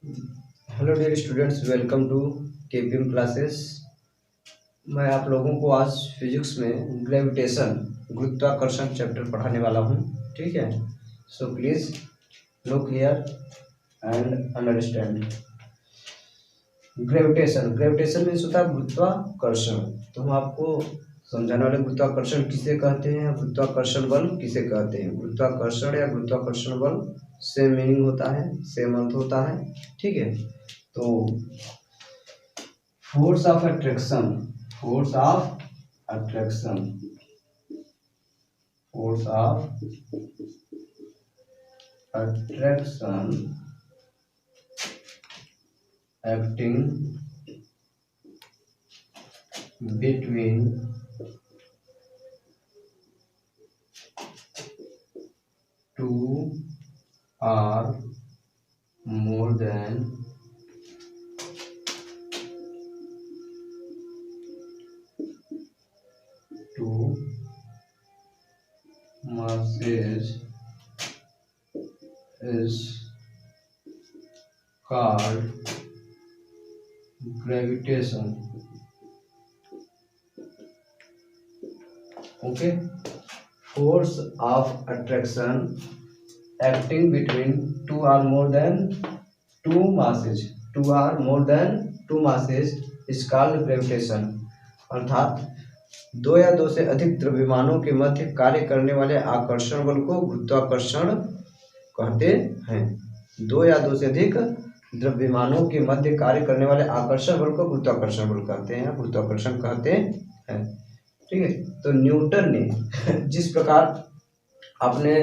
Hello dear students, welcome to KPM classes. मैं आप लोगों को आज फिजिक्स में ग्रेविटेशन गुरुत्वाकर्षण चैप्टर पढ़ाने वाला हूँ। ठीक है, so please look here and understand. Gravitation gravitation means होता है गुरुत्वाकर्षण। तो हम आपको समझाने वाले गुरुत्वाकर्षण किसे कहते हैं, गुरुत्वाकर्षण बल किसे कहते हैं। गुरुत्वाकर्षण या गुरुत्वाकर्षण बल सेम मीनिंग होता है, सेम अर्थ होता है। ठीक है, तो force of attraction, force of attraction, force of attraction acting between two or more than two masses is called gravitation. Okay, force of attraction acting between two or more than two masses, two or more than two masses is called gravitation। अर्थात दो या दो से अधिक द्रव्यमानों के मध्य कार्य करने वाले आकर्षण बल को गुरुत्वाकर्षण कहते हैं। दो या दो से अधिक द्रव्यमानों के मध्य कार्य करने वाले आकर्षण बल को गुरुत्वाकर्षण बल कहते हैं, गुरुत्वाकर्षण कहते हैं। ठीक है, तो न्यूटन ने जिस प्रकार आपने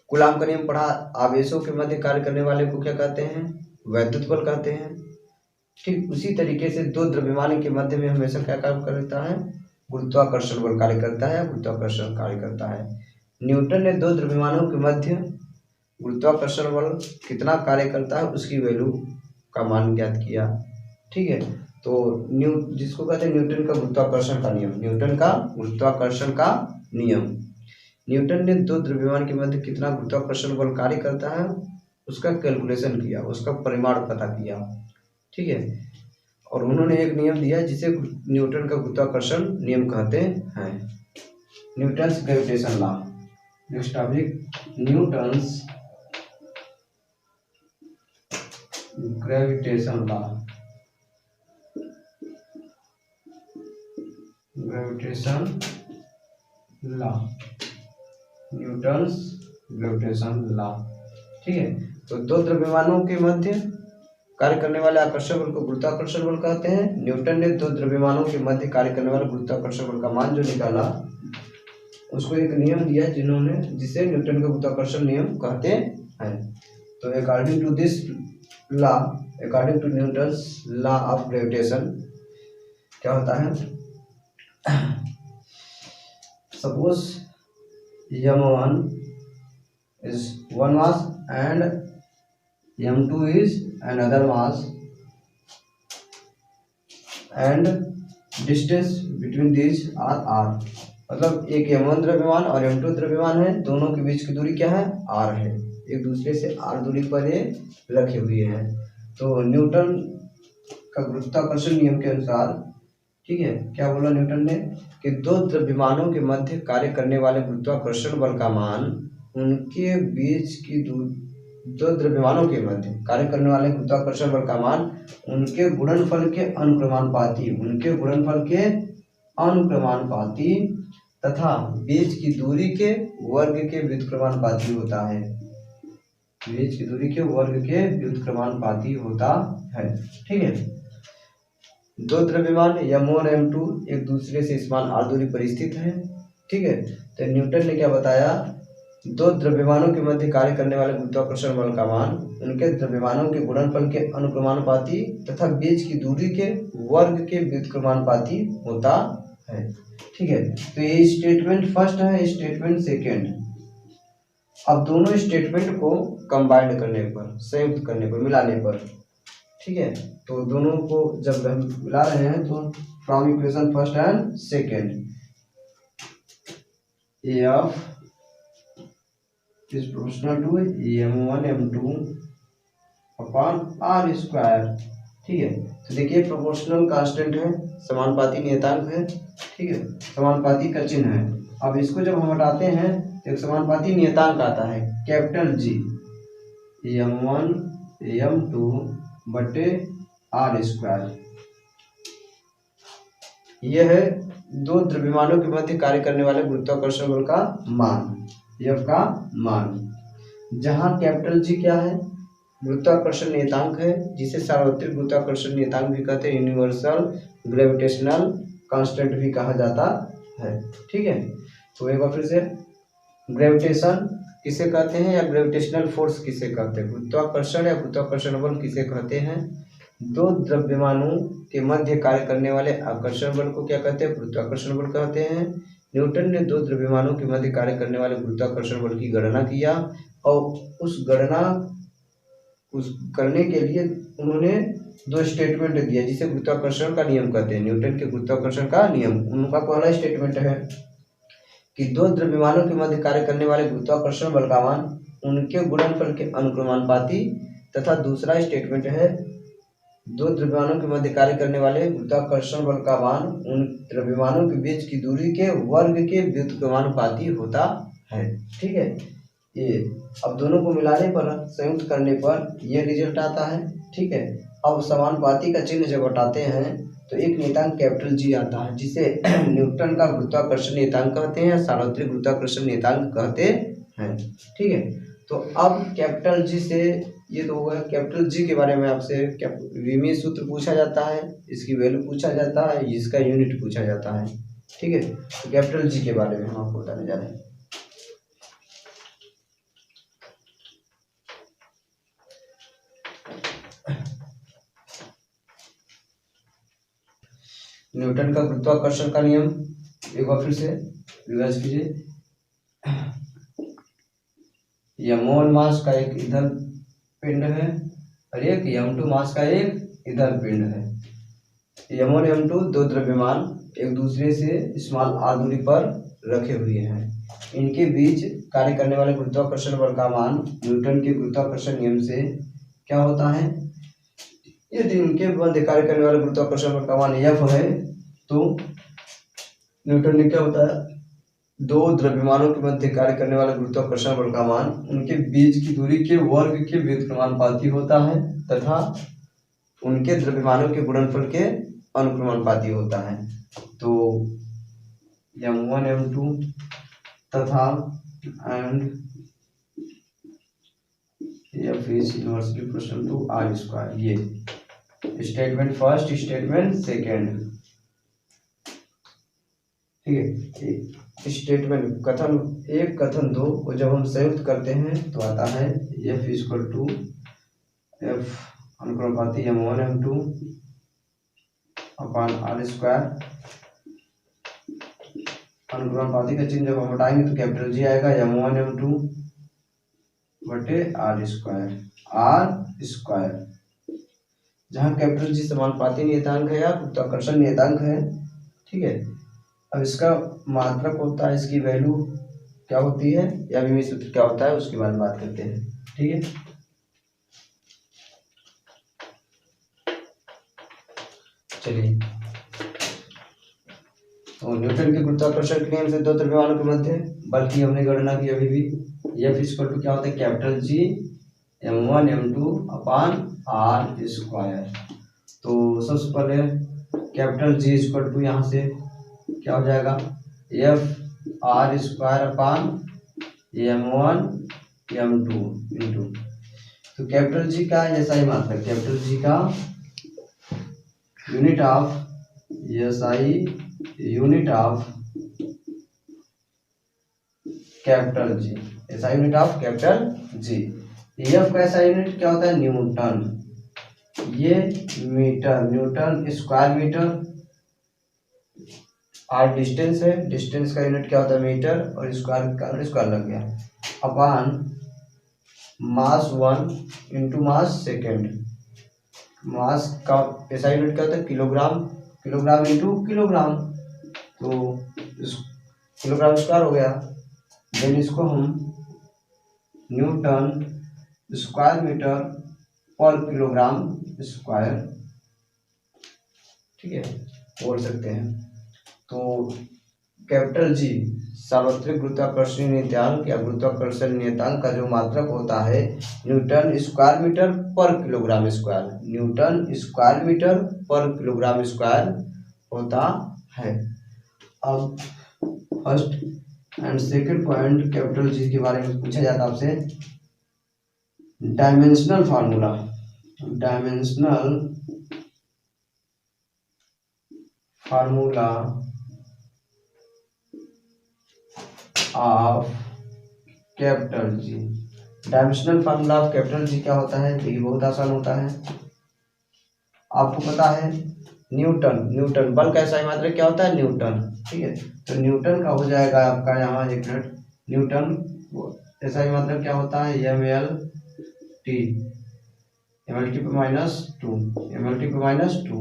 कूलाम का नियम पढ़ा, आवेशों के मध्य कार्य करने वाले को क्या कहते हैं, वैद्युत बल कहते हैं। ठीक उसी तरीके से दो द्रव्यमान के मध्य में हमेशा क्या कार्य करता है, गुरुत्वाकर्षण बल कार्य करता है, गुरुत्वाकर्षण कार्य करता है। न्यूटन ने दो द्रव्यमानों के मध्य गुरुत्वाकर्षण बल कितना कार्य करता है उसकी वैल्यू का मान ज्ञात किया। ठीक है, तो जिसको कहते हैं न्यूटन का गुरुत्वाकर्षण का नियम, न्यूटन का गुरुत्वाकर्षण का नियम। न्यूटन ने दो द्रव्यमान के मध्य कितना गुरुत्वाकर्षण बल कार्य करता है उसका कैलकुलेशन किया, उसका परिमाण पता किया। ठीक है, और उन्होंने एक नियम दिया जिसे न्यूटन का गुरुत्वाकर्षण नियम कहते हैं, Newton's gravitation law. Next topic, Newton's gravitation law. Gravitation law, Newton's gravitation law. ठीक है, तो दो द्रव्यमानों के मध्य कार्य करने वाले आकर्षण बल को गुरुत्वाकर्षण बल कहते हैं। न्यूटन ने दो द्रव्यमानों के मध्य कार्य करने वाले गुरुत्वाकर्षण बल का मान जो निकाला उसको एक नियम दिया जिन्होंने, जिसे न्यूटन का गुरुत्वाकर्षण नियम कहते हैं। तो according to this law, according to Newton's law of gravitation क्या होता है, suppose m1 is one mass and m2 is another mass and distance between these are r। मतलब एक m1 द्रव्यमान और m2 द्रव्यमान है, दोनों के बीच की दूरी क्या है, r है। एक दूसरे से r दूरी पर ये रखे हुए हैं। तो न्यूटन का गुरुत्वाकर्षण नियम के अनुसार, ठीक है, क्या बोला न्यूटन ने कि दो द्रव्यमानों के मध्य कार्य करने वाले गुरुत्वाकर्षण बल का मान उनके बीच की दो द्रव्यमानों के मध्य कार्य करने वाले गुरुत्वाकर्षण बल का मान उनके गुणनफल के अनुक्रमानुपाती, उनके गुणनफल के अनुक्रमानुपाती तथा बीच की दूरी के वर्ग के व्युत्क्रमानुपाती होता है। बीच की दूरी के वर्ग के व्युत्क्रमानुपाती होता है। ठीक है, दो द्रव्यमान m1 और m2 एक दूसरे से समान r दूरी पर स्थित है। ठीक है, तो न्यूटन ने क्या बताया, दो द्रव्यमानों के मध्य कार्य करने वाले गुरुत्वाकर्षण बल का मान उनके द्रव्यमानों के गुणनफल के अनुक्रमानुपाती तथा बीच की दूरी के वर्ग के व्युत्क्रमानुपाती होता है। ठीक है, तो ये स्टेटमेंट फर्स्ट है, स्टेटमेंट सेकेंड। अब दोनों स्टेटमेंट को कंबाइंड करने पर, संयुक्त करने पर, मिलाने पर, ठीक है, तो दोनों को जब हम मिला रहे हैं तो from equation first and second, F is proportional to m1 m2 upon R square. ठीक है, तो देखिए प्रोपोर्शनल कांस्टेंट है, समानुपाती नियतांक है। ठीक है, समानुपाती का चिन्ह है। अब इसको जब हम हटाते हैं तो एक समानुपाती नियतांक आता है कैपिटल जी, m1 m2 बटे आर स्क्वायर। यह है दो द्रव्यमानों के मध्य कार्य करने वाले गुरुत्वाकर्षण बल का मान, F का मान, जहां कैपिटल जी क्या है, गुरुत्वाकर्षण नियतांक है, जिसे सार्वत्रिक गुरुत्वाकर्षण नियतांक भी कहते हैं, यूनिवर्सल ग्रेविटेशनल कांस्टेंट भी कहा जाता है। ठीक है, तो एक बार फिर से, ग्रेविटेशन किसे कहते हैं या ग्रेविटेशनल फोर्स किसे कहते हैं, गुरुत्वाकर्षण या गुरुत्वाकर्षण बल किसे कहते हैं, दो द्रव्यमानों के मध्य कार्य करने वाले आकर्षण बल को क्या कहते हैं, गुरुत्वाकर्षण बल कहते हैं। न्यूटन ने दो द्रव्यमानों के मध्य कार्य करने वाले गुरुत्वाकर्षण बल की गणना किया और उस करने के लिए उन्होंने दो स्टेटमेंट दिया जिसे गुरुत्वाकर्षण का नियम कहते हैं, न्यूटन के गुरुत्वाकर्षण का नियम। उनका पहला स्टेटमेंट है कि दो द्रव्यमानों के मध्य कार्य करने वाले गुरुत्वाकर्षण बल का मान उनके गुणनफल के अनुक्रमानुपाती, तथा दूसरा स्टेटमेंट है दो द्रव्यमानों के मध्य कार्य करने वाले गुरुत्वाकर्षण बल का मान उन द्रव्यमानों के बीच की दूरी के वर्ग के व्युत्क्रमानुपाती होता है। ठीक है, ये अब दोनों को मिलाने पर, संयुक्त करने पर ये रिजल्ट आता है। ठीक है, अब समानुपाती का चिन्ह जब हटाते हैं तो एक नियतांक कैपिटल जी आता है, जिसे न्यूटन का गुरुत्वाकर्षण नियतांक कहते हैं, सार्वत्रिक गुरुत्वाकर्षण नियतांक कहते हैं। ठीक है, तो अब कैपिटल जी से, ये तो होगा कैपिटल जी के बारे में आपसे विमीय सूत्र पूछा जाता है, इसकी वैल्यू पूछा जाता है, इसका यूनिट पूछा जाता है। ठीक है, तो कैपिटल जी के बारे में हम आपको बताने जा रहे हैं। न्यूटन का गुरुत्वाकर्षण का नियम एक बार फिर से रिवाइज कीजिए। m1 मास का एक ईंधन पिंड है और एक m2 मास का एक ईंधन पिंड है। m1 m2 दो द्रव्यमान एक दूसरे से स्मॉल r दूरी पर रखे हुए हैं। इनके बीच कार्य करने वाले गुरुत्वाकर्षण बल का मान न्यूटन के गुरुत्वाकर्षण नियम से क्या होता है, यदि इनके मध्य कार्य करने वाले गुरुत्वाकर्षण बल का मान F है तो न्यूटन ने क्या होता है, दो द्रव्यमानों के मध्य कार्य करने वाले गुरुत्वाकर्षण बल का मान उनके बीच की दूरी के वर्ग के व्युत्क्रमानुपाती होता है तथा उनके द्रव्यमानों के गुणनफल के अनुक्रमानुपाती होता है। तो m1 m2 तथा and F is inversely proportional to r square, ये स्टेटमेंट फर्स्ट, स्टेटमेंट सेकेंड। ठीक है, स्टेटमेंट कथन एक, कथन दो को जब हम संयुक्त करते हैं तो आता है F इक्वल टू F अनुक्रमानुपाती m1 m2 upon R square. अनुक्रमानुपाती का चिन्ह जब हम हटाएंगे तो कैपिटल जी आएगा, m1 m2 बटे आर स्क्वायर, जहाँ कैपिटल जी समानुपाती नियतांक है या गुरुत्वाकर्षण नियतांक है। ठीक है, अब इसका मात्रक होता है, इसकी वैल्यू क्या होती है या विमीय सूत्र क्या होता है उसके बारे में बात करते हैं। ठीक है, चलिए, तो न्यूटन के गुरुत्वाकर्षण के नियम से दो द्रव्यमानों के मध्य बल की हमने गणना की अभी भी। F इक्वल टू क्या होता है, capital G m1 m2 upon R square. तो सबसे पहले कैपिटल जी इक्वल टू यहाँ से क्या हो जाएगा, F R square upon m1 m2 into, तो कैपिटल जी का ऐसा ही मात्रक, कैपिटल जी का unit of SI unit of capital G, SI unit of capital G. F का SI यूनिट क्या होता है, न्यूटन, ये metre, newton square metre, R distance है, डिस्टेंस का यूनिट क्या होता है मीटर, और स्क्वायर का स्क्वायर लग गया, upon mass 1 into mass second. Mass का SI यूनिट क्या होता है, किलोग्राम, किलोग्राम इंटू किलोग्राम, तो किलोग्राम स्क्वायर हो गया। देन इसको हम न्यूटन स्क्वायर मीटर पर किलोग्राम स्क्वायर, ठीक है, बोल सकते हैं। तो कैपिटल जी सार्वत्रिक गुरुत्वाकर्षण नियतांक या गुरुत्वाकर्षण नियतांक का जो मात्रक होता है न्यूटन स्क्वायर मीटर पर kilogram square, newton square metre पर किलोग्राम स्क्वायर होता है। अब first and second point capital G के बारे में पूछा जाता है आपसे, dimensional formula, dimensional formula of capital G. Dimensional formula of capital G क्या होता है? तो ये बहुत आसान होता है, आपको पता है न्यूटन, न्यूटन बल का SI मात्रक क्या होता है? न्यूटन, ठीक है। तो न्यूटन का हो जाएगा आपका यहाँ एक मिनट, न्यूटन SI मात्रक क्या होता है? MLT, MLT पे -2, MLT पे -2,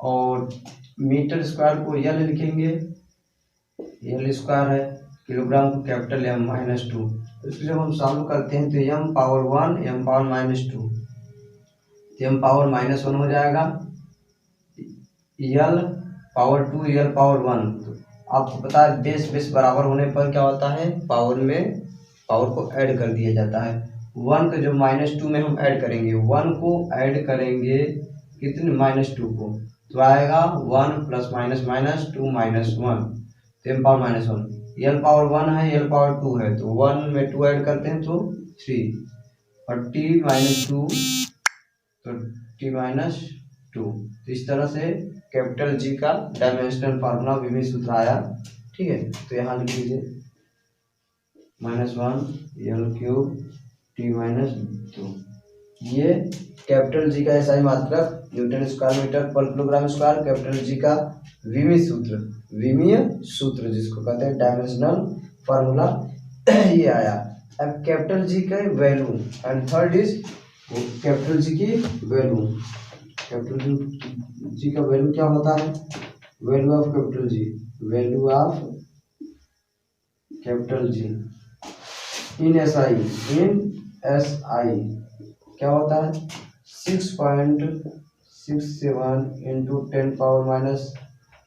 और मीटर स्क्वायर को L लिखेंगे, L स्क्वायर है, किलोग्राम को कैपिटल M -2। तो इसको जब हम सॉल्व करते हैं तो m पावर 1 m पावर -2, तो m पावर -1 हो जाएगा, L पावर 2 L पावर 1। तो आपको पता है बेस बेस बराबर होने पर क्या होता है? पावर में पावर को ऐड कर दिया जाता है। 1 को जो -2 में हम ऐड करेंगे, 1 को ऐड करेंगे कितने? -2 को, तो आएगा 1 + -2 -1, तो m पावर -1, L पावर 1 है, L पावर 2 है, तो 1 में 2 ऐड करते हैं तो 3, और t -2 तो t -2। तो इस तरह से कैपिटल जी का डायमेंशनल फार्मूला विमीय सूत्र आया, ठीक है। तो यहाँ लिख लीजिए -1 L³ t-2, ये कैपिटल जी का SI मात्रक न्यूटन स्क्वायर मीटर पर किलोग्राम स्क्वायर, कैपिटल जी का विमीय सूत्र, विमीय सूत्र जिसको कहते हैं डायमेंशनल फार्मूला, ये आया। अब कैपिटल जी का value, and third is capital G की वैल्यू, कैपिटल जी का वैल्यू क्या होता है? Value of capital ji, value of capital ji in SI, in SI क्या होता है? 6.67 ×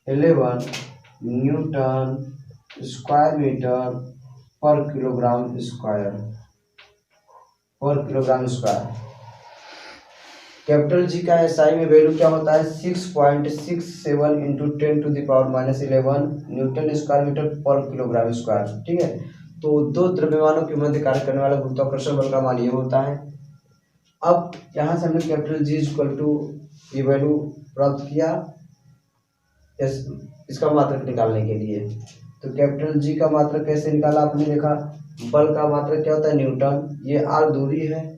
10⁻11 न्यूटन स्क्वायर मीटर पर किलोग्राम स्क्वायर, पर किलोग्राम स्क्वायर। कैपिटल जी का SI में वैल्यू क्या होता है? 6.67 × 10⁻11 न्यूटन स्क्वायर मीटर पर किलोग्राम स्क्वायर, ठीक है। तो दो द्रव्यमानों के मध्य कार्य करने वाला गुरुत्वाकर्षण बल का मान ये होता है। अब यहाँ से हमने कैपिटल जी इक्वल टू ये वैल्यू प्राप्त किया इसका मात्रक निकालने के लिए। तो कैपिटल जी का मात्रक कैसे निकाला आपने देखा, बल का मात्रक क्या होता है? न्यूटन, ये r दूरी है,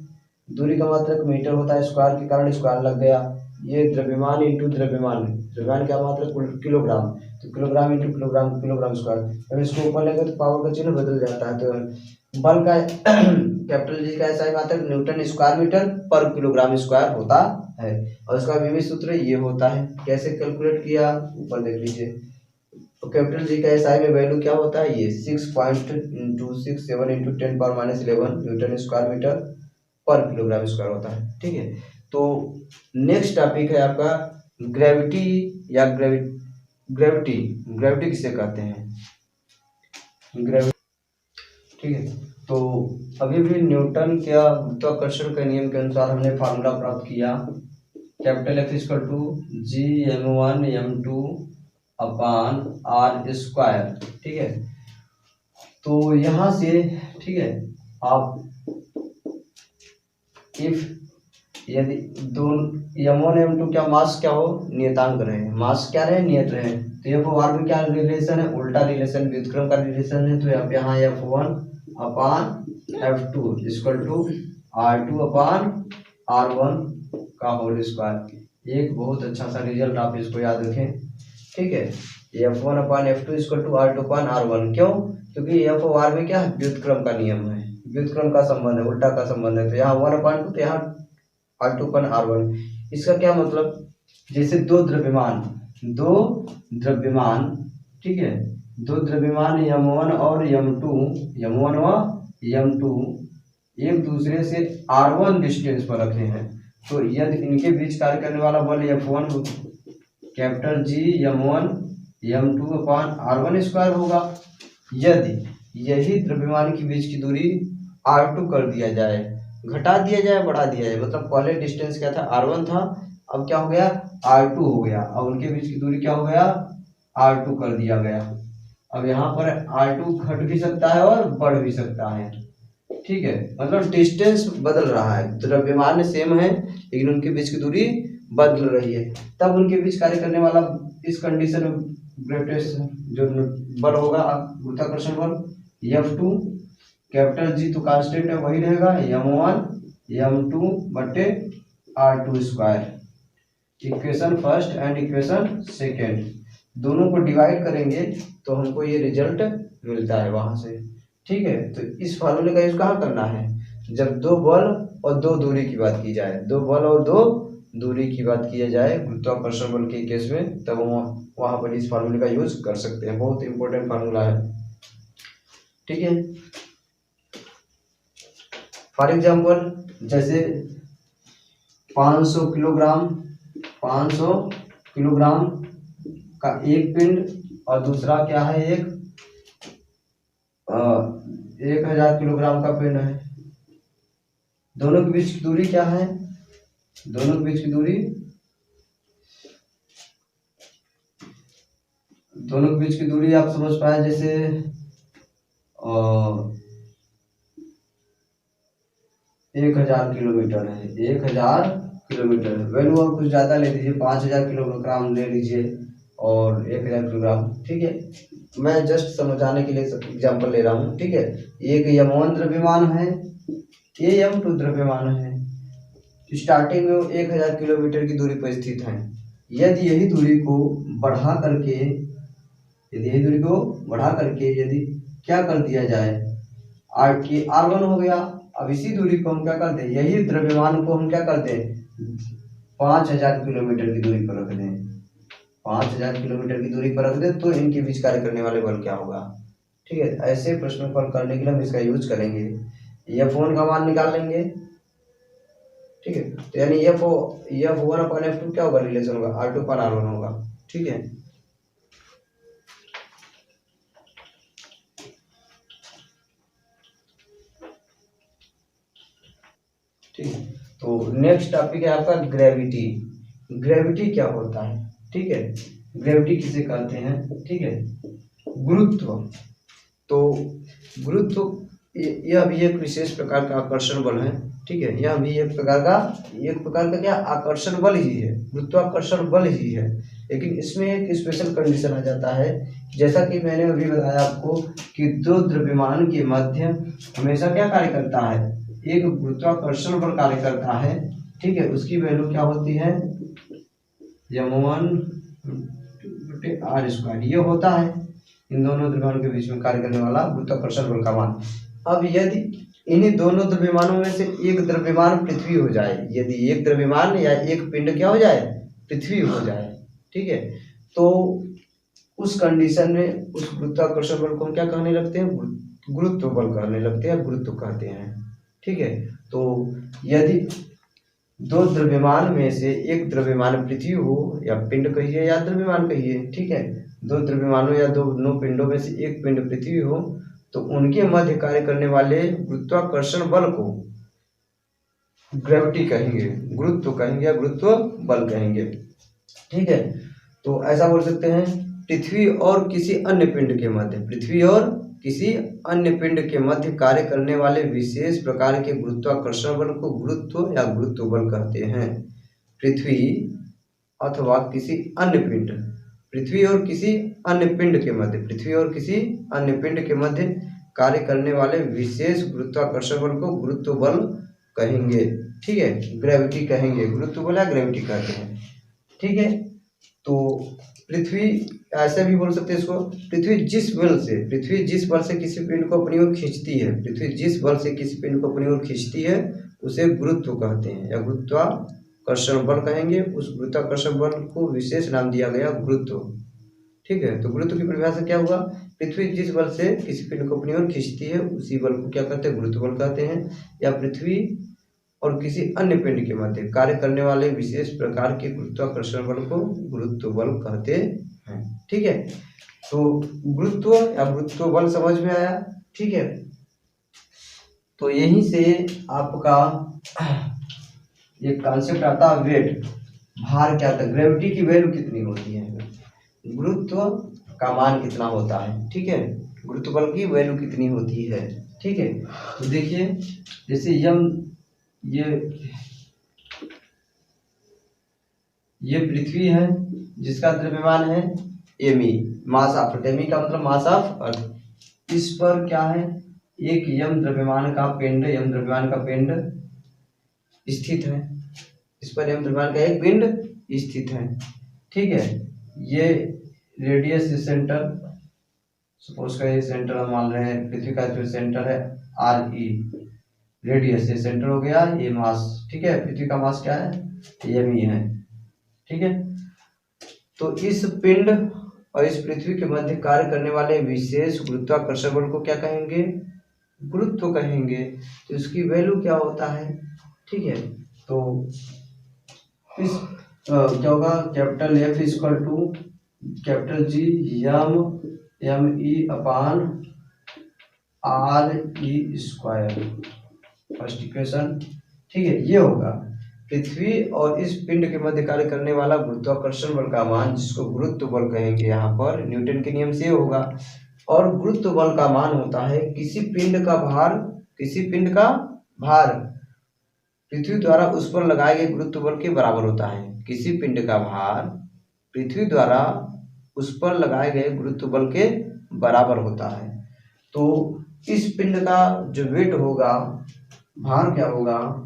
दूरी का मात्रक मीटर होता है, स्क्वायर के कारण स्क्वायर लग गया, ये द्रव्यमान इंटू द्रव्यमान, द्रव्यमान क्या मात्रक? किलोग्राम, तो kilogram into kilogram, kilogram square. जब इसको ऊपर लेंगे तो पावर का चिन्ह बदल जाता है। तो बल का कैपिटल जी का SI मात्रक न्यूटन स्क्वायर मीटर पर किलोग्राम स्क्वायर होता है, और इसका विमीय सूत्र ये होता है। कैसे कैलकुलेट किया ऊपर देख लीजिए। तो कैपिटल जी का SI में वैल्यू क्या होता है? ये 6.67 × 10⁻11 न्यूटन स्क्वायर मीटर पर किलोग्राम स्क्वायर होता है, ठीक है। तो नेक्स्ट टॉपिक है आपका ग्रेविटी, या ग्रेविटी, ग्रेविटी किसे कहते हैं? ग्रेविटी, ठीक है। तो अभी भी न्यूटन के गुरुत्वाकर्षण के नियम के अनुसार हमने फार्मूला प्राप्त किया, कैपिटल F = G m1m2/r², ठीक है। तो यहाँ से, ठीक है, आप यदि दोनों m1 m2 क्या मास क्या हो? नियतांक रहे, मास क्या रहे? नियत रहे, तो F में क्या रिलेशन है? उल्टा रिलेशन, व्युत्क्रम का रिलेशन है। तो यहाँ F1/F2 = R2/R1 का होल स्क्वायर। एक बहुत अच्छा सा रिजल्ट, आप इसको याद रखें, ठीक है। F1/F2 = R2/R1, क्यों? क्योंकि F और R में क्या है? व्युत्क्रम का नियम है, व्युत्क्रम का संबंध है, उल्टा का संबंध है। तो यहाँ 1/2, तो यहाँ R2/R1। इसका क्या मतलब? जैसे दो द्रव्यमान, ठीक है, दो द्रव्यमान m1 और m2, m1 व m2 एक दूसरे से r1 डिस्टेंस पर रखे हैं, तो यदि इनके बीच कार्य करने वाला बल F1 capital G m1 m2 upon r1 square होगा। यदि यही द्रव्यमान के बीच की दूरी r2 कर दिया जाए, घटा दिया जाए, बढ़ा दिया जाए, मतलब पहले डिस्टेंस क्या था r1 था, अब क्या हो गया r2 हो गया। अब उनके बीच की दूरी क्या हो गया r2 कर दिया गया। अब यहाँ पर r2 घट भी सकता है और बढ़ भी सकता है, ठीक है, मतलब डिस्टेंस बदल रहा है, द्रव्यमान सेम है लेकिन उनके बीच की दूरी बदल रही है। तब उनके बीच कार्य करने वाला इस कंडीशन में ग्रेविटेशन जो बल होगा गुरुत्वाकर्षण बल F2 कैपिटल G तो कांस्टेंट है वही रहेगा m1 m2 बटे r2 square. Equation first and equation second दोनों को डिवाइड करेंगे तो हमको ये रिजल्ट मिलता है वहां से, ठीक है। तो इस फार्मूले का यूज कहाँ करना है, जब दो बल और दो दूरी की बात की जाए, दो बल और दो दूरी की बात किया जाए गुरुत्वाकर्षण बल के केस में, तब वहां पर इस फार्मूले का यूज कर सकते हैं। बहुत इंपॉर्टेंट फार्मूला है, ठीक है। फॉर एग्जाम्पल जैसे 500 किलोग्राम का एक पिंड और दूसरा क्या है 1000 किलोग्राम का पिंड है। दोनों के बीच की दूरी क्या है, दोनों के बीच की दूरी, दोनों के बीच की दूरी आप समझ पाए, जैसे 1000 किलोमीटर है, 1000 किलोमीटर। वैल्यू और कुछ ज़्यादा ले लीजिए, 5000 किलोग्राम ले लीजिए और 1000 किलोग्राम, ठीक है। मैं जस्ट समझाने के लिए एग्जांपल ले रहा हूँ, ठीक है। एक m1 द्रव्यमान है, ये m2 द्रव्यमान है। स्टार्टिंग में वो 1000 किलोमीटर की दूरी पर स्थित है। यदि यही दूरी को बढ़ा करके यदि क्या कर दिया जाए, r1 हो गया। अब इसी दूरी को हम क्या करते हैं, यही द्रव्यमान को हम क्या करते हैं 5000 किलोमीटर की दूरी पर रख दें, 5000 किलोमीटर की दूरी पर रख दें, तो इनके बीच कार्य करने वाले बल क्या होगा, ठीक है। ऐसे प्रश्नों को हल करने के लिए हम इसका यूज करेंगे। F1 का मान निकाल लेंगे, ठीक है। तो यानी F1 अपॉन F2 क्या होगा, रिलेशन होगा r2 अपॉन r1 होगा, ठीक है। ठीक है, तो नेक्स्ट टॉपिक है आपका ग्रेविटी। ग्रेविटी क्या होता है, ठीक है, ग्रेविटी किसे कहते हैं, ठीक है। गुरुत्व, तो गुरुत्व यह भी एक विशेष प्रकार का आकर्षण बल है, ठीक है। यह भी एक प्रकार का क्या आकर्षण बल ही है, गुरुत्वाकर्षण बल ही है। लेकिन इसमें एक स्पेशल कंडीशन आ जाता है, जैसा कि मैंने अभी बताया आपको कि दो द्रव्यमान के मध्य हमेशा क्या कार्य करता है, एक गुरुत्वाकर्षण बल कार्य करता है, ठीक है। उसकी वैल्यू क्या होती है m1 r स्क्वायर, ये होता है इन दोनों द्रव्यमानों के बीच में कार्य करने वाला गुरुत्वाकर्षण बल का मान। अब यदि इन्हीं दोनों द्रव्यमानों में से एक द्रव्यमान पृथ्वी हो जाए, यदि एक द्रव्यमान या एक पिंड क्या हो जाए, पृथ्वी हो जाए, ठीक है, तो उस कंडीशन में उस गुरुत्वाकर्षण बल को हम क्या कहने लगते हैं, गुरुत्व बल कहने लगते हैं, गुरुत्व कहते हैं, ठीक है। तो यदि दो द्रव्यमान में से एक द्रव्यमान पृथ्वी हो, या पिंड कहिए या द्रव्यमान कहिए, ठीक है, दो द्रव्यमानों या दोनों पिंडों में से एक पिंड पृथ्वी हो, तो उनके मध्य कार्य करने वाले गुरुत्वाकर्षण बल को ग्रेविटी कहेंगे, गुरुत्व कहेंगे या गुरुत्व बल कहेंगे, ठीक है। तो ऐसा बोल सकते हैं, पृथ्वी और किसी अन्य पिंड के मध्य, पृथ्वी और किसी अन्य पिंड के मध्य कार्य करने वाले विशेष प्रकार के गुरुत्वाकर्षण बल को गुरुत्व या गुरुत्व बल कहते हैं। पृथ्वी अथवा किसी अन्य पिंड, पृथ्वी और किसी अन्य पिंड के मध्य, पृथ्वी और किसी अन्य पिंड के मध्य कार्य करने वाले विशेष गुरुत्वाकर्षण बल को गुरुत्व बल कहेंगे, ठीक है, ग्रेविटी कहेंगे, गुरुत्व बल या ग्रेविटी कहते हैं, ठीक है। तो पृथ्वी ऐसे भी बोल सकते हैं इसको, पृथ्वी जिस बल से किसी पिंड को अपनी ओर खींचती है, पृथ्वी जिस बल से किसी पिंड को अपनी ओर खींचती है उसे गुरुत्व कहते हैं या गुरुत्वाकर्षण बल कहेंगे। उस गुरुत्वाकर्षण बल को विशेष नाम दिया गया गुरुत्व, ठीक है। तो गुरुत्व की परिभाषा क्या हुआ, पृथ्वी जिस बल से किसी पिंड को अपनी ओर खींचती है उसी बल को क्या कहते हैं, गुरुत्व बल कहते हैं। या पृथ्वी और किसी अन्य पिंड के मध्य कार्य करने वाले विशेष प्रकार के गुरुत्वाकर्षण बल को गुरुत्व बल कहते हैं। ठीक है, तो गुरुत्व या गुरुत्व बल समझ में आया। ठीक है, तो यहीं से आपका ये कॉन्सेप्ट आता है वेट, भार क्या होता है, ग्रेविटी की वैल्यू कितनी होती है, गुरुत्व का मान कितना होता है। ठीक है, गुरुत्व बल की वैल्यू कितनी होती है। ठीक है, तो देखिए जैसे ये पृथ्वी है जिसका द्रव्यमान है M e, mass of earth, M e का मतलब मास ऑफ अर्थ। इस पर क्या है, एक यम द्रव्यमान का पिंड स्थित है। इस पर यम द्रव्यमान का एक पिंड स्थित है। ठीक है, ये रेडियस सेंटर, सपोज का ये सेंटर हम मान रहे हैं, पृथ्वी का जो सेंटर है आर ई, रेडियस ये सेंटर हो गया, ये मास। ठीक है, पृथ्वी का मास क्या है, एम ई है। ठीक है, तो इस पिंड और इस पृथ्वी के मध्य कार्य करने वाले विशेष गुरुत्वाकर्षण बल को क्या कहेंगे, गुरुत्व कहेंगे। तो इसकी वैल्यू क्या होता है। ठीक है, तो इस क्या होगा, capital F equal to capital G M E upon R E square, first equation. ठीक है, ये होगा पृथ्वी और इस पिंड के मध्य कार्य करने वाला गुरुत्वाकर्षण बल का मान, जिसको गुरुत्व बल कहेंगे यहाँ पर, न्यूटन के नियम से होगा। और गुरुत्व बल का मान होता है किसी पिंड का भार पृथ्वी द्वारा उस पर लगाए गए गुरुत्व बल के बराबर होता है। किसी पिंड का भार पृथ्वी द्वारा उस पर लगाए गए गुरुत्व बल के बराबर होता है। तो इस पिंड का जो वेट होगा, भार क्या होगा,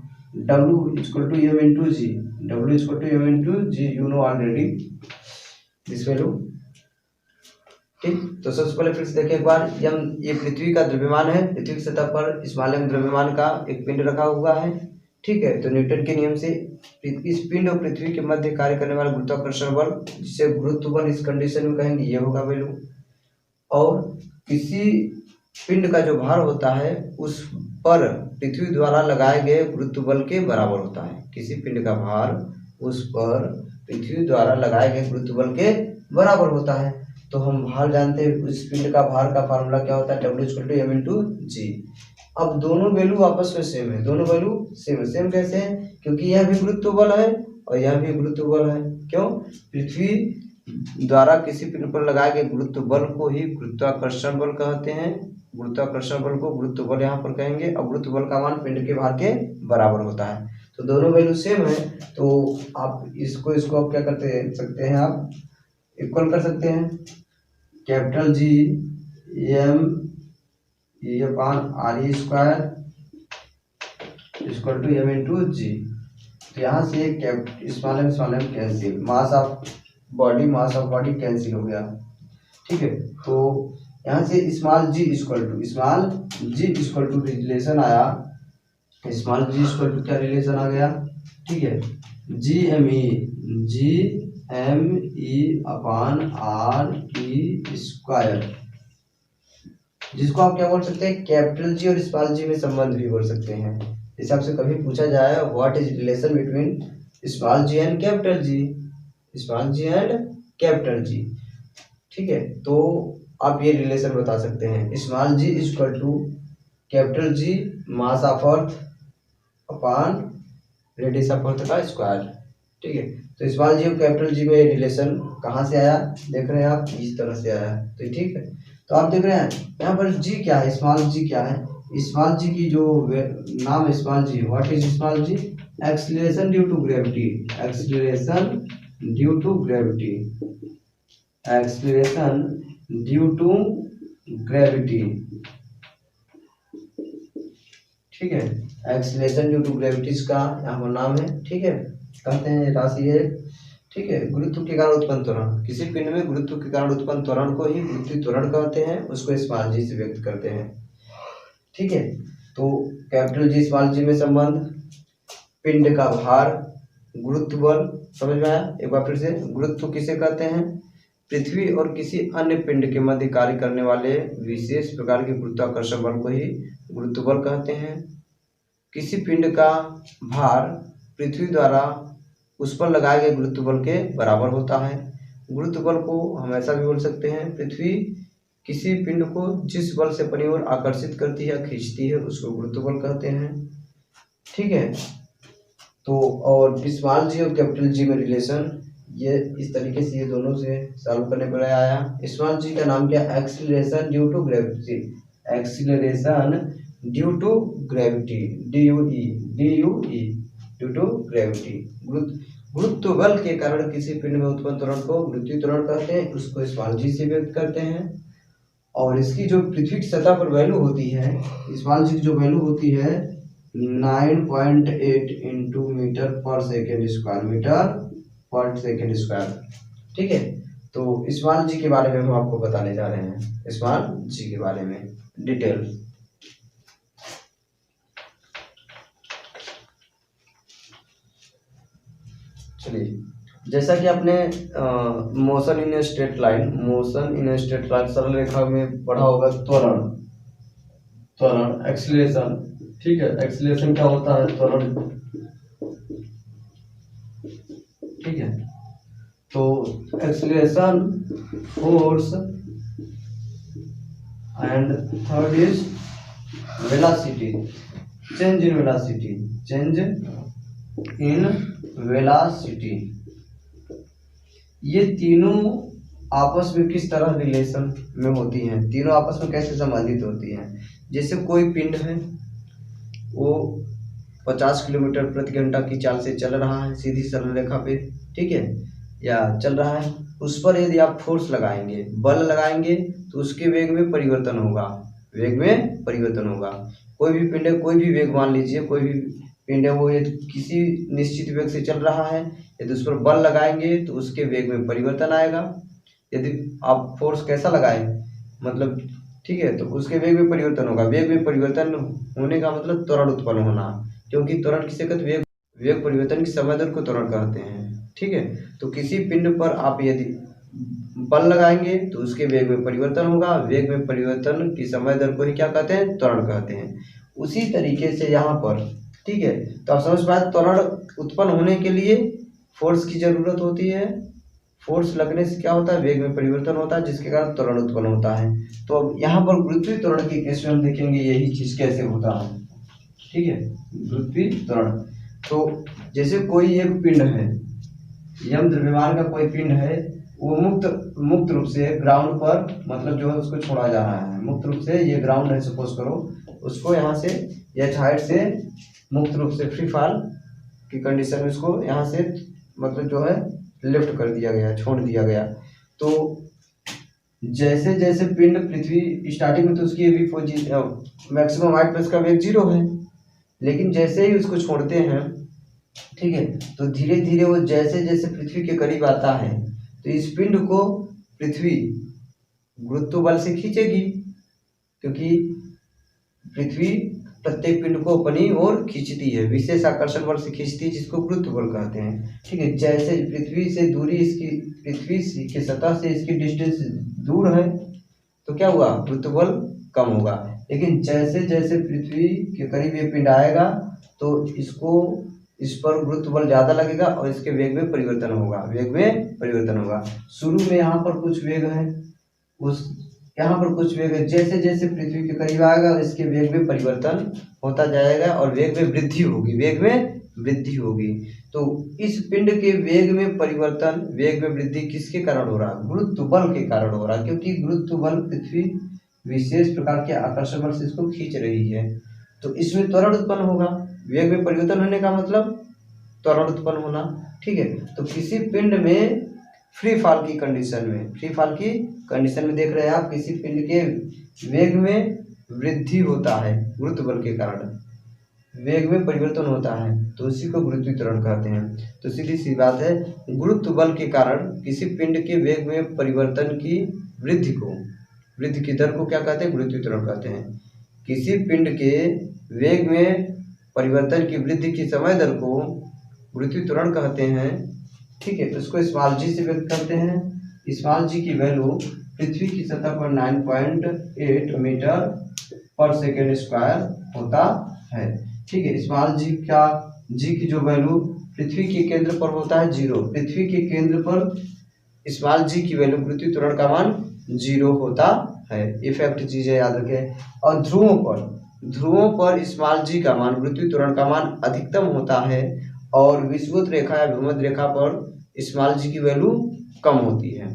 W equal to M into G, W equal to M into G, you know already this value. ठीक, तो सबसे पहले फिर से देखिए एक बार, ये पृथ्वी का द्रव्यमान है, पृथ्वी की सतह पर स्मॉल एम द्रव्यमान का एक पिंड रखा हुआ है। ठीक है, तो न्यूटन के नियम से इस पिंड और पृथ्वी के मध्य कार्य करने वाला गुरुत्वाकर्षण बल, जिसे गुरुत्व बल इस कंडीशन में कहेंगे, ये होगा वैल्यू। और किसी पिंड का जो भार होता है उस पर पृथ्वी द्वारा लगाए गए गुरुत्व बल के बराबर होता है। किसी पिंड का भार उस पर पृथ्वी द्वारा लगाए गए गुरुत्व बल के बराबर होता है। तो हम भार जानते हैं, उस पिंड का भार का फार्मूला क्या होता है, W equal to M into G. अब दोनों वैल्यू आपस में सेम है, दोनों वैल्यू सेम है। सेम कैसे है, क्योंकि यह भी गुरुत्व बल है और यह भी गुरुत्व बल है। क्यों, पृथ्वी द्वारा किसी पिंड पर लगाए गए गुरुत्व बल को ही गुरुत्वाकर्षण बल कहते हैं। गुरुत्वाकर्षण बल को गुरुत्व बल यहाँ पर कहेंगे, और गुरुत्व बल का मान पिंड के भार के बराबर होता है। तो दोनों वैल्यू सेम है, तो आप इसको आप क्या करते सकते हैं, आप इक्वल कर सकते हैं। Capital G M E upon R E square equal to M into G. तो यहाँ से small M cancel, mass of body cancel हो गया। ठीक है, तो यहाँ से small G equal to relation आया, स्मॉल जी इक्वल टू क्या रिलेशन आ गया। ठीक है, G M E upon R E square, जिसको आप क्या बोल सकते हैं, कैपिटल जी और स्मॉल जी में संबंध भी बोल सकते हैं। इस हिसाब से कभी पूछा जाए what is relation between small G and capital G, ठीक है, तो आप ये रिलेशन बता सकते हैं, small G equal to capital G mass of earth upon radius of earth का स्क्वायर। ठीक है, तो स्मॉल जी और कैपिटल जी में रिलेशन कहाँ से आया, देख रहे हैं आप, इस तरह से आया। तो ठीक है, तो आप देख रहे हैं यहाँ पर जी क्या है, स्मॉल जी क्या है, स्मॉल जी की जो नाम है small G, what is small G, acceleration due to gravity, ठीक है, एक्सीलरेशन ड्यू टू ग्रेविटी का यहाँ पर नाम है। ठीक है, कहते हैं राशि है। ठीक है, गुरुत्व के कारण उत्पन्न त्वरण, किसी पिंड में गुरुत्व के कारण उत्पन्न त्वरण को ही गुरुत्वीय त्वरण कहते हैं, उसको स्मॉल जी से व्यक्त करते हैं। ठीक है, तो कैपिटल जी स्मॉल जी में संबंध, पिंड का भार, गुरुत्व बल, समझ में आया। एक बार फिर से, गुरुत्व किसे कहते हैं, पृथ्वी और किसी अन्य पिंड के मध्य कार्य करने वाले विशेष प्रकार के गुरुत्वाकर्षण बल को ही गुरुत्व बल कहते हैं। किसी पिंड का भार पृथ्वी द्वारा उस पर लगाए गए गुरुत्व बल के बराबर होता है। गुरुत्व बल को हम ऐसा भी बोल सकते हैं, पृथ्वी किसी पिंड को जिस बल से अपनी ओर आकर्षित करती है, खींचती है, उसको गुरुत्व बल कहते हैं। ठीक है, तो और स्मॉल जी और कैपिटल जी में रिलेशन ये इस तरीके से ये दोनों से सॉल्व करने पर आया। स्मॉल जी का नाम क्या? Acceleration due to gravity. Acceleration due to gravity, due due to gravity. गुरुत्व बल के कारण किसी पिंड में उत्पन्न त्वरण को गुरुत्वीय त्वरण कहते हैं, उसको स्मॉल जी से व्यक्त करते हैं। और इसकी जो पृथ्वी की सतह पर वैल्यू होती है, स्मॉल जी की जो वैल्यू होती है 9.8 इंटू मीटर पर सेकेंड स्क्वायर, मीटर पर सेकेंड स्क्वायर। ठीक है, तो स्मॉल जी के बारे में हम आपको बताने जा रहे हैं, स्मॉल जी के बारे में डिटेल। चलिए, जैसा कि आपने motion in straight line, motion in straight line सरल रेखा में पढ़ा होगा, त्वरण, त्वरण एक्सीलरेशन। ठीक है, एक्सीलरेशन क्या होता है? त्वरण। ठीक है, तो acceleration, force and third is velocity, change in velocity, change in velocity. ये तीनों आपस में किस तरह रिलेशन में होती हैं, तीनों आपस में कैसे संबंधित होती हैं? जैसे कोई पिंड है, वो 50 किलोमीटर प्रति घंटा की चाल से चल रहा है सीधी सरल रेखा पे, ठीक है, या चल रहा है, उस पर यदि आप फोर्स लगाएंगे, बल लगाएंगे, तो उसके वेग में परिवर्तन होगा, वेग में परिवर्तन होगा। कोई भी पिंड है, कोई भी वेग मान लीजिए, कोई भी पिंड है, वो यदि किसी निश्चित वेग से चल रहा है, यदि उस पर बल लगाएंगे तो उसके वेग में परिवर्तन आएगा। यदि आप फोर्स कैसा लगाएं, मतलब ठीक है, तो उसके वेग में परिवर्तन होगा। वेग में परिवर्तन होने का मतलब त्वरण उत्पन्न होना, क्योंकि त्वरण किसे कहते हैं? वेग परिवर्तन की समय दर को त्वरण कहते हैं। ठीक है, तो किसी पिंड पर आप यदि बल लगाएंगे तो उसके वेग में परिवर्तन होगा, वेग में परिवर्तन की समय दर को ही क्या कहते हैं? त्वरण कहते हैं। उसी तरीके से यहाँ पर, ठीक है, तो आप समझ पाए, त्वरण उत्पन्न होने के लिए फोर्स की जरूरत होती है, फोर्स लगने से क्या होता है? वेग में परिवर्तन होता है, जिसके कारण त्वरण उत्पन्न होता है। तो अब यहाँ पर गुरुत्वीय त्वरण के केस में हम देखेंगे यही चीज कैसे होता है। ठीक है, गुरुत्वीय त्वरण, तो जैसे कोई एक पिंड है, यम द्रव्यमान का कोई पिंड है, वो मुक्त रूप से ग्राउंड पर, मतलब जो है उसको छोड़ा जा रहा है मुक्त रूप से, ये ग्राउंड है सपोज करो, उसको यहाँ से एच हाइट से मुक्त रूप से फ्री फॉल की कंडीशन में उसको यहाँ से मतलब जो है लिफ्ट कर दिया गया, छोड़ दिया गया। तो जैसे जैसे पिंड पृथ्वी स्टार्टिंग में तो उसकी मैक्सिमम हाइट प्लस का वेग 0 है, लेकिन जैसे ही उसको छोड़ते हैं, ठीक है, तो धीरे धीरे वो जैसे जैसे पृथ्वी के करीब आता है, तो इस पिंड को पृथ्वी गुरुत्व बल से खींचेगी, क्योंकि पृथ्वी प्रत्येक पिंड को अपनी ओर खींचती है, विशेष आकर्षण बल से खींचती है, जिसको गुरुत्व बल कहते हैं। ठीक है, जैसे पृथ्वी से दूरी, इसकी पृथ्वी की सतह से इसकी डिस्टेंस दूर है, तो क्या हुआ? गुरुत्व बल कम होगा। लेकिन जैसे जैसे पृथ्वी के करीब ये पिंड आएगा, तो इस पर गुरुत्व बल ज्यादा लगेगा और इसके वेग में परिवर्तन होगा, वेग में परिवर्तन होगा। शुरू में यहाँ पर कुछ वेग है, यहाँ पर कुछ वेग है, जैसे जैसे पृथ्वी के करीब आएगा इसके वेग में परिवर्तन होता जाएगा और वेग में वृद्धि होगी, वेग में वृद्धि होगी। तो इस पिंड के वेग में परिवर्तन, वेग में वृद्धि किसके कारण हो रहा? गुरुत्व बल के कारण हो रहा, क्योंकि गुरुत्व बल पृथ्वी विशेष प्रकार के आकर्षण बल से इसको खींच रही है, तो इसमें त्वरण उत्पन्न होगा। वेग में परिवर्तन होने का मतलब त्वरण उत्पन्न होना। ठीक है, तो किसी पिंड में फ्री फॉल की कंडीशन में, फ्री फॉल की कंडीशन में देख रहे हैं आप, किसी पिंड के वेग में वृद्धि होता है, गुरुत्व बल के कारण वेग में परिवर्तन होता है, तो उसी को गुरुत्वीय त्वरण कहते हैं। तो सीधी सी बात है, गुरुत्व बल के कारण किसी पिंड के वेग में परिवर्तन की वृद्धि की दर को क्या कहते हैं? गुरुत्वीय त्वरण कहते हैं। किसी पिंड के वेग में परिवर्तन की वृद्धि की समय दर को गुरुत्वीय त्वरण कहते हैं। ठीक है, तो इसको स्मॉल जी से व्यक्त करते हैं। स्मॉल जी की वैल्यू पृथ्वी की सतह पर 9.8 मीटर पर सेकेंड स्क्वायर होता है। ठीक है, स्मॉल जी की जो वैल्यू पृथ्वी के केंद्र पर होता है 0। पृथ्वी के केंद्र पर स्मॉल जी की वैल्यू, पृथ्वी त्वरण का मान 0 होता है। ये फैक्ट चीजें याद रखें। और ध्रुवों पर स्मॉल जी का मान, पृथ्वी त्वरण का मान अधिकतम होता है और विषुवत रेखा या भूमध्य रेखा पर स्मॉल जी की वैल्यू कम होती है।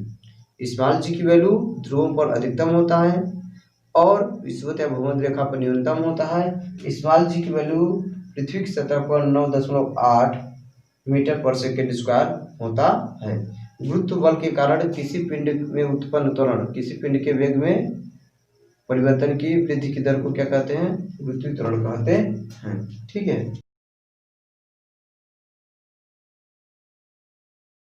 स्मॉल जी की वैल्यू ध्रुवों पर अधिकतम होता है और विषुवत या भूमध्य रेखा पर न्यूनतम होता है। स्मॉल जी की वैल्यू पृथ्वी की सतह पर 9.8 मीटर पर सेकेंड स्क्वायर होता है। गुरुत्व बल के कारण किसी पिंड में उत्पन्न त्वरण, किसी पिंड के वेग में परिवर्तन की वृद्धि की दर को क्या कहते हैं? गुरुत्वीय त्वरण कहते हैं। ठीक है।